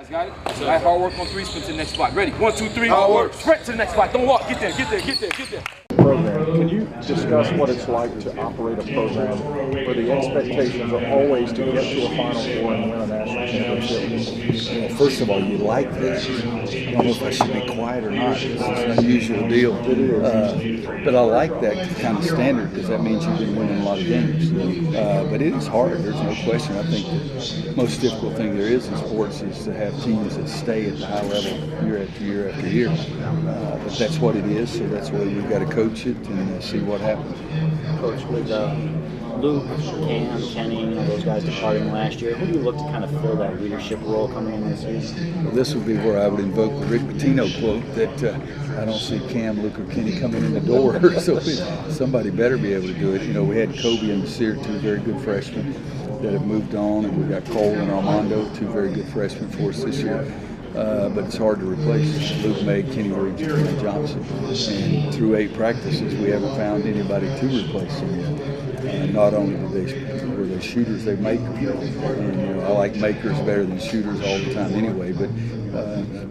guys got it? All right, hard work on three, sprint to the next spot. Ready? 1, 2, 3. Hard work. Sprint to the next spot. Don't walk. Get there, get there, get there, get there. Program. Can you discuss what it's like to operate a program where the expectations are always to get to a Final Four and win a national championship? Well, first of all, you like that. I don't know if I should be quiet or not. It's an unusual deal. It is. But I like that kind of standard because that means you've been winning a lot of games. But it is hard. There's no question. I think the most difficult thing there is in sports is to have teams that stay at the high level year after year after year. But that's what it is, so that's why we've got to coach it and see what happens. Coach, with Luke, Cam, Kenny, those guys departing last year, who do you look to kind of fill that leadership role coming in this year? Well, this would be where I would invoke the Rick Pitino quote that I don't see Cam, Luke, or Kenny coming in the door, so somebody better be able to do it. You know, we had Kobe and Nasir, two very good freshmen that have moved on, and we've got Cole and Armando, two very good freshmen for us this year. But it's hard to replace Luke May, Kenny Reed, and Kenny Johnson. And through 8 practices, we haven't found anybody to replace them yet. Not only were they shooters, they makers. And you know, I like makers better than shooters all the time anyway. But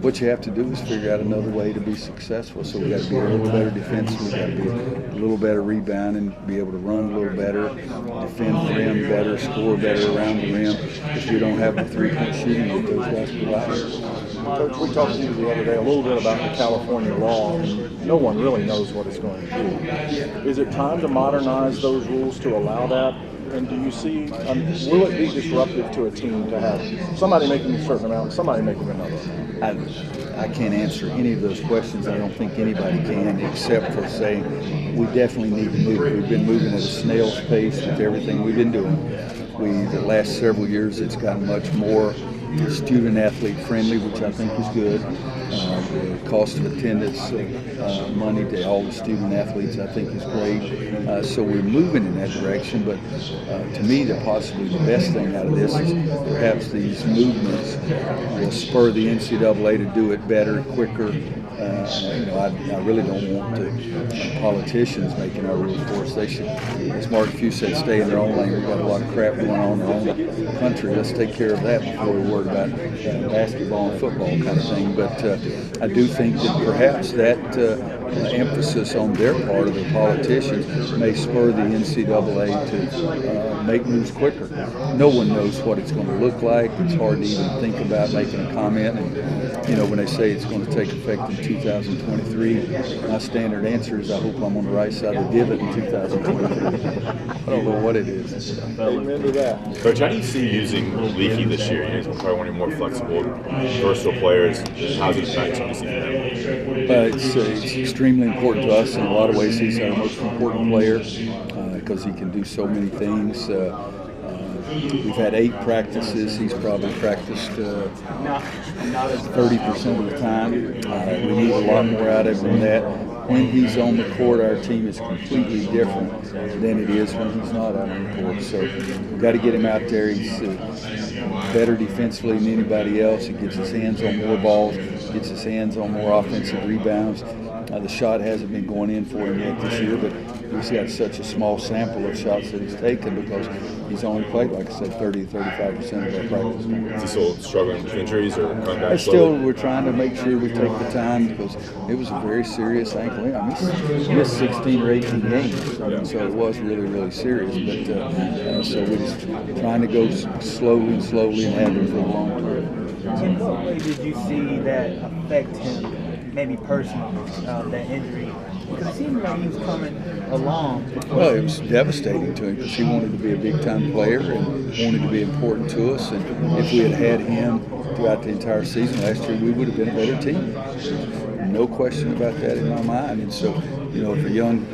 what you have to do is figure out another way to be successful. So we got to be a little better defensively, we got to be a little better rebounding, be able to run a little better, defend the rim better, score better around the rim. If you don't have the three-point shooting that those guys provide. Coach, we talked to you the other day a little bit about the California law, and no one really knows what it's going to do. Is it time to modernize those rules to allow that? And do you see, will it be disruptive to a team to have somebody making a certain amount and somebody making another? I can't answer any of those questions. I don't think anybody can, except for saying we definitely need to move. We've been moving at a snail's pace with everything we've been doing. The last several years, it's gotten much more student-athlete friendly, which I think is good. The cost of attendance, money to all the student-athletes, I think is great. So we're moving in that direction, but to me, possibly the best thing out of this is perhaps these movements will spur the NCAA to do it better, quicker. I really don't want politicians making our rules for us. They should, as Mark Few said, stay in their own lane. We've got a lot of crap going on in our own country. Let's take care of that before we worry about basketball and football kind of thing. But I do think that perhaps that emphasis on their part of the politicians may spur the NCAA to make moves quicker. No one knows what it's going to look like. It's hard to even think about making a comment. And, you know, when they say it's going to take effect in 2023, my standard answer is I hope I'm on the right side of the divot in 2023. I don't know what it is. Amen to that. Coach, how do you see using Leaky this year? He's probably one of your more flexible, versatile players. How's it affecting you see him? It's extremely important to us in a lot of ways. He's our most important player because he can do so many things. We've had 8 practices. He's probably practiced 30% of the time. We need a lot more out of him than that. When he's on the court, our team is completely different than it is when he's not on the court. So we've got to get him out there. He's better defensively than anybody else. He gets his hands on more balls, gets his hands on more offensive rebounds. The shot hasn't been going in for him yet this year, but he's got such a small sample of shots that he's taken because he's only played, like I said, 30 to 35% of our practice time. Is he still struggling with injuries or coming back slowly? We're trying to make sure we take the time because it was a very serious ankle injury. I mean, he missed 16 or 18 games, so it was really, really serious. But so we're just trying to go slowly and have him for the long term. In what way did you see that affect him? Maybe personally, that injury? Because it seemed like he was coming along. Well, it was devastating to him because he wanted to be a big-time player and wanted to be important to us. And if we had had him throughout the entire season last year, we would have been a better team. No question about that in my mind. And so, you know, if a young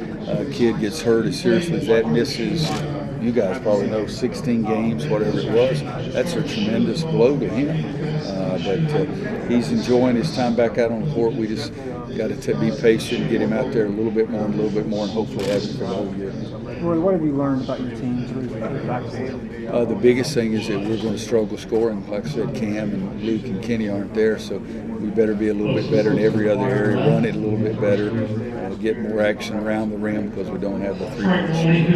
kid gets hurt as seriously as that, misses, you guys probably know, 16 games, whatever it was, that's a tremendous blow to him. But he's enjoying his time back out on the court. We just got to be patient and get him out there a little bit more, and hopefully have him for the whole year. Roy, what have you learned about your teams? The biggest thing is that we're going to struggle scoring. Like I said, Cam and Luke and Kenny aren't there, so we better be a little bit better in every other area, run it a little bit better. get more action around the rim because we don't have the three-point shooting.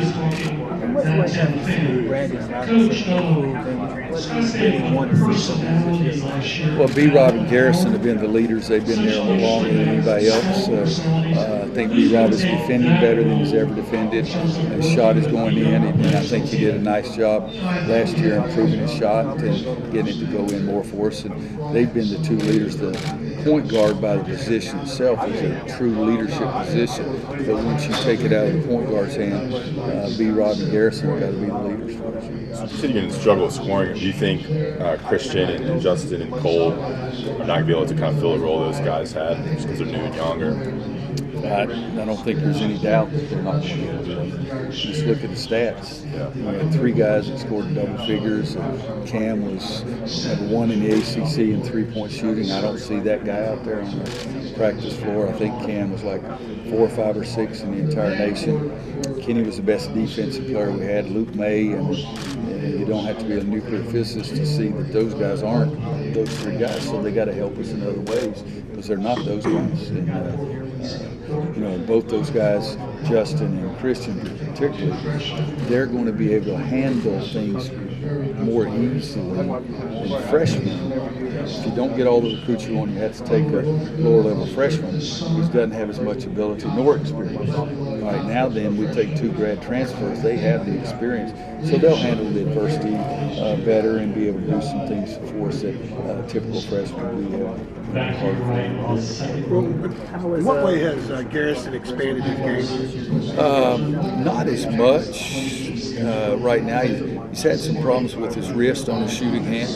In what way have you seen Brandon Robinson improve, and what do you really want to see from him this year? Well, B-Rob and Garrison have been the leaders. They've been there longer than anybody else. I think B-Rob is defending better than he's ever defended. His shot is going in, and I think he did a nice job last year improving his shot and getting it to go in more for us. And they've been the two leaders. The point guard by the position itself is a true leadership position. But once you take it out of the point guard's hand, B-Rob and Garrison have got to be the leaders for us. You said you're going to struggle with scoring. Do you think Christian and Justin and Cole are not going to be able to kind of fill the role those guys had just because they're new and younger? I don't think there's any doubt that they're not going to be able to. Just look at the stats. We had three guys that scored double figures. Cam was number one in the ACC in three-point shooting. I don't see that guy out there on the practice floor. I think Cam was like 4, 5, or 6 in the entire nation. Kenny was the best defensive player we had. Luke May, and you don't have to be a nuclear physicist to see that those guys aren't those three guys. So they got to help us in other ways because they're not those guys. And, both those guys, Justin and Christian particularly, they're going to be able to handle things more easily than freshmen. If you don't get all the recruits you want, you have to take a lower-level freshman who doesn't have as much ability nor experience. Right now, then, we take 2 grad transfers. They have the experience, so they'll handle the adversity better and be able to do some things for us that typical freshmen do. In what way has Garrison expanded his game? Not as much. Right now, he's had some problems with his wrist on his shooting hand,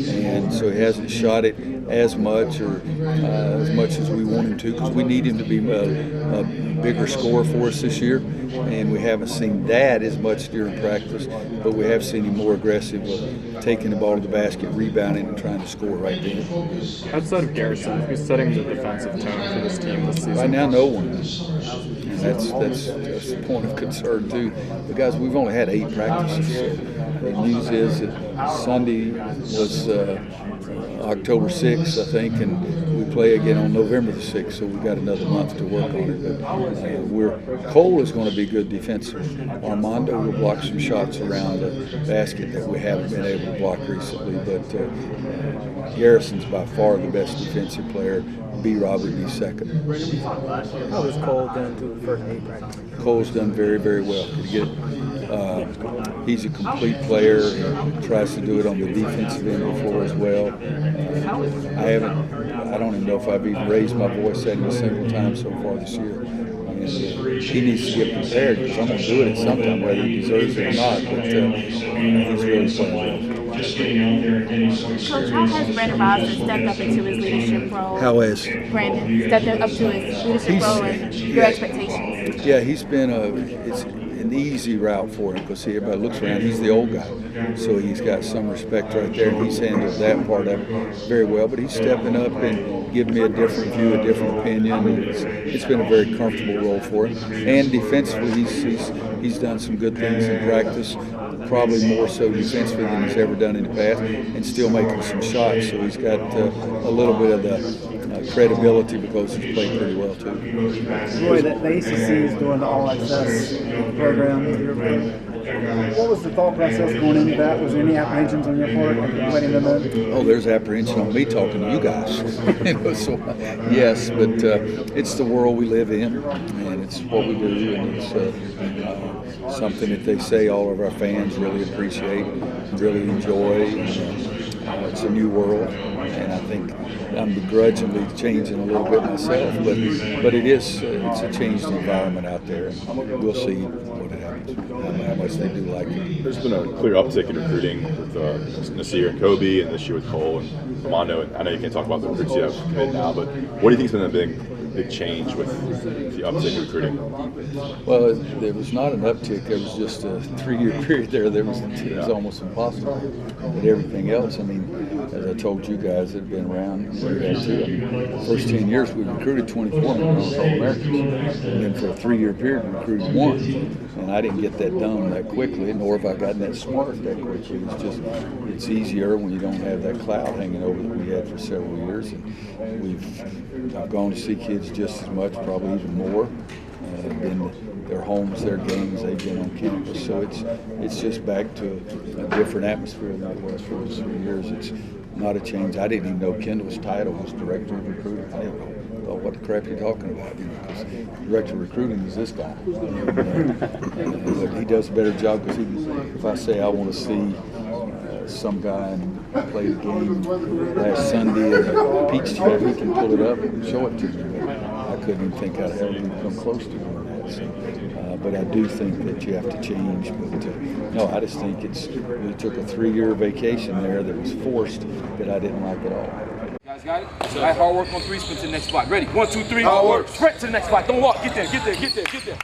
and so he hasn't shot it as much or as much as we want him to, because we need him to be a bigger scorer for us this year, and we haven't seen that as much during practice, but we have seen him more aggressive of taking the ball to the basket, rebounding, and trying to score right then. Outside of Garrison, who's setting the defensive tone for this team this season? Right now, no one. And that's the point of concern too. But guys, we've only had 8 practices. The news is that Sunday was October 6th, I think, and we play again on November the 6th, so we've got another month to work on it. But Cole is going to be good defensively. Armando will block some shots around the basket that we haven't been able to block recently, but Garrison's by far the best defensive player. B-Rob would be second. How has Cole done through the first 8 practices? Cole's done very, very well. He's a complete player. He tries to do it on the defensive end of the floor as well. I don't even know if I've even raised my voice at him a single time so far this year. And he needs to get prepared, because I'm going to do it at some time, whether he deserves it or not. But he's really playing well. Coach, how has Brandon Robinson stepped up into his leadership role? How has Brandon stepped up to his leadership role and your expectations? Yeah, he's been it's an easy route for him, because everybody looks around, he's the old guy. So he's got some respect right there, and he's handled that part of it very well. But he's stepping up and giving me a different view, a different opinion. And it's been a very comfortable role for him. And defensively, he's done some good things in practice, probably more so defensively than he's ever done in the past, and still making some shots. So he's got a little bit of the credibility, because he's played pretty well too. Roy, the ACC is doing the All Access program. What was the thought process going into that? Was there any apprehensions on your part of letting them in? Oh, there's apprehension on me talking to you guys. So, yes, but it's the world we live in, and it's what we do, and it's something that they say all of our fans really appreciate, really enjoy. And, it's a new world, and I think I'm begrudgingly changing a little bit myself, but it's a changed environment out there, and we'll see what happens, how much they do like it. There's been a clear uptick in recruiting with Nasir and Kobe, and this year with Cole and Armando. And I know you can't talk about the recruits you have committed now, but what do you think has been a big change with the uptick in recruiting? Well, there was not an uptick. There was just a 3-year period there. It was almost impossible. But everything else, I mean, as I told you guys that have been around, we had too. I mean, the first 10 years we recruited 24 All-Americans, and then for a 3-year period we recruited 1. And I didn't can get that done that quickly, nor have I gotten that smart that quickly. It's easier when you don't have that cloud hanging over that we had for several years. And I've gone to see kids just as much, probably even more. Been their homes, their games, they've been on campus. So it's just back to a different atmosphere than it was for those 3 years. It's not a change. I didn't even know Kendall's title was director of recruiting. I didn't know what the crap you're talking about, because director of recruiting is this guy. But he does a better job, because if I say I want to see some guy and play the game last Sunday at Peach Jam, he can pull it up and show it to me. But I couldn't even think I'd ever even come close to doing that. So, but I do think that you have to change. But no, I just think we took a 3-year vacation there that was forced that I didn't like at all. Guys got it? All right, hard work on 3, sprint to the next spot. Ready? 1, 2, 3. Hard work. Sprint to the next spot. Don't walk. Get there, get there, get there, get there.